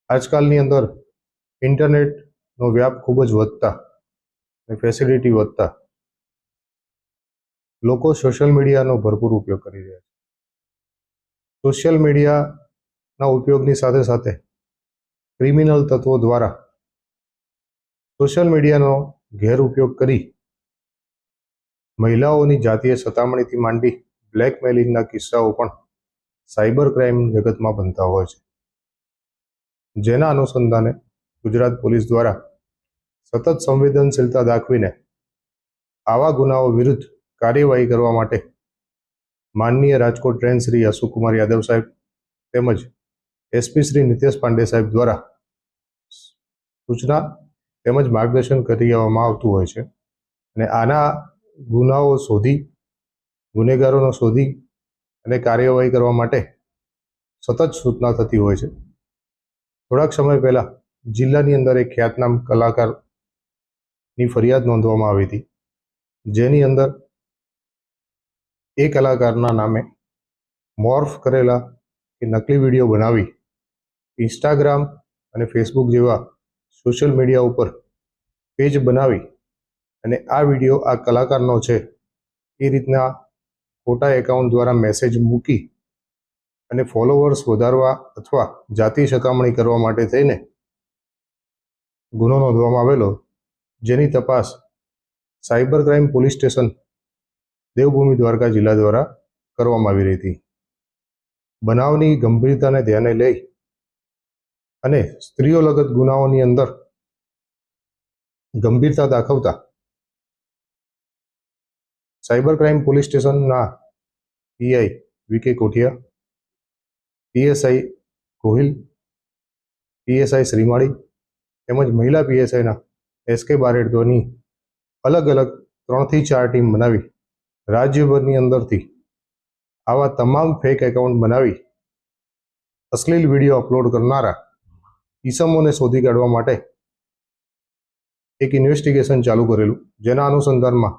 આજકાલની અંદર ઇન્ટરનેટનો વ્યાપ ખૂબ જ વધતા અને ફેસિલિટી વધતા લોકો સોશિયલ મીડિયાનો ભરપૂર ઉપયોગ કરી રહ્યા છે. સોશિયલ મીડિયાના ઉપયોગની સાથે સાથે ક્રિમિનલ તત્વો દ્વારા સોશિયલ મીડિયાનો ગેરઉપયોગ કરી મહિલાઓની જાતીય સતામણીથી માંડી બ્લેકમેલિંગના કિસ્સાઓ પણ સાયબર ક્રાઇમ જગતમાં બનતા હોય છે. જેના અનુસંધાને ગુજરાત પોલીસ દ્વારા સતત સંવેદનશીલતા દાખવીને આવા ગુનાઓ વિરુદ્ધ કાર્યવાહી કરવા માટે માનનીય રાજકોટ રેન્જ શ્રી અશોકકુમાર યાદવ સાહેબ તેમજ એસપી શ્રી નિતેશ પાંડે સાહેબ દ્વારા સૂચના તેમજ માર્ગદર્શન કરી આવવામાં આવતું હોય છે. અને આના ગુનાઓ શોધી ગુનેગારોનો શોધી અને કાર્યવાહી કરવા માટે સતત સૂચના થતી હોય છે. થોડાક સમય પહેલાં જિલ્લાની અંદર એક ખ્યાતનામ કલાકારની ફરિયાદ નોંધવામાં આવી હતી, જેની અંદર એ કલાકારના નામે મોર્ફ કરેલા કે નકલી વિડીયો બનાવી ઇન્સ્ટાગ્રામ અને ફેસબુક જેવા સોશિયલ મીડિયા ઉપર પેજ બનાવી અને આ વિડીયો આ કલાકારનો છે એ રીતના ખોટા એકાઉન્ટ દ્વારા મેસેજ મૂકી અને ફોલોવર્સ વધારવા અથવા જાતિ સતામણી કરવા માટે થઈને ગુનો નોંધવામાં આવેલો, જેની તપાસ cyber crime police station Devbhumi Dwarka જિલ્લા દ્વારા કરવામાં આવી રહી હતી. બનાવની ગંભીરતાને ધ્યાને લઈ અને સ્ત્રીઓ લગત ગુનાઓની અંદર ગંભીરતા દાખવતા સાયબર ક્રાઇમ પોલીસ સ્ટેશનના PI VK Kothiya, PSI Gohil, PSI Shrimali તેમજ મહિલા પીએસઆઈના એસકે બારેડની અલગ અલગ 3 થી 4 ટીમ બનાવી રાજ્યભરની અંદરથી આવા તમામ ફેક એકાઉન્ટ બનાવી અશ્લીલ વિડીયો અપલોડ કરનારા ઈસમોને શોધી કાઢવા માટે એક ઇન્વેસ્ટિગેશન ચાલુ કરેલું, જેના અનુસંધાનમાં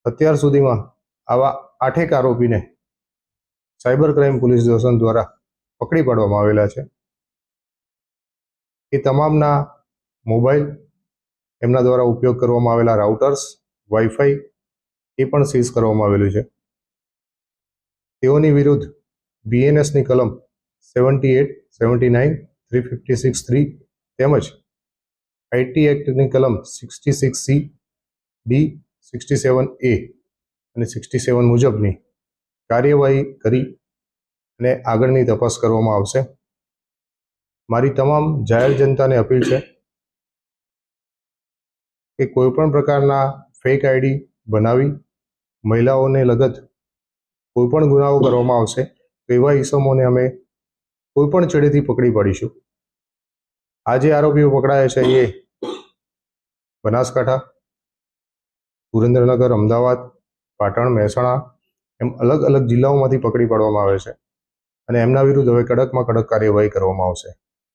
અત્યાર સુધીમાં આવા 8 આરોપીને સાયબર ક્રાઇમ પોલીસ સ્ટેશન દ્વારા પકડી પાડવામાં આવેલા છે. એ તમામના મોબાઈલ, એમના દ્વારા ઉપયોગ કરવામાં આવેલા રાઉટર્સ, વાઈફાઈ એ પણ સીઝ કરવામાં આવેલું છે. તેઓની વિરુદ્ધ બીએનએસની કલમ 78, 79, 356(3) તેમજ આઈટી એક્ટની કલમ 66(c), D, 67(a) અને 67 મુજબની કાર્યવાહી કરી અને આગળની તપાસ કરવામાં આવશે. મારી તમામ જાહેર જનતાને અપીલ છે કે કોઈપણ પ્રકારના ફેક આઈડી બનાવી મહિલાઓને લગત કોઈપણ ગુનાઓ કરવામાં આવશે તો એવા ઈસમોને અમે કોઈપણ છેડેથી પકડી પાડીશું. આ જે આરોપીઓ પકડાયા છે એ બનાસકાંઠા, સુરેન્દ્રનગર, અમદાવાદ, પાટણ, મહેસાણા એમ અલગ અલગ જિલ્લાઓમાંથી પકડી પાડવામાં આવે છે અને એમના વિરુદ્ધ હવે કડકમાં કડક કાર્યવાહી કરવામાં આવશે.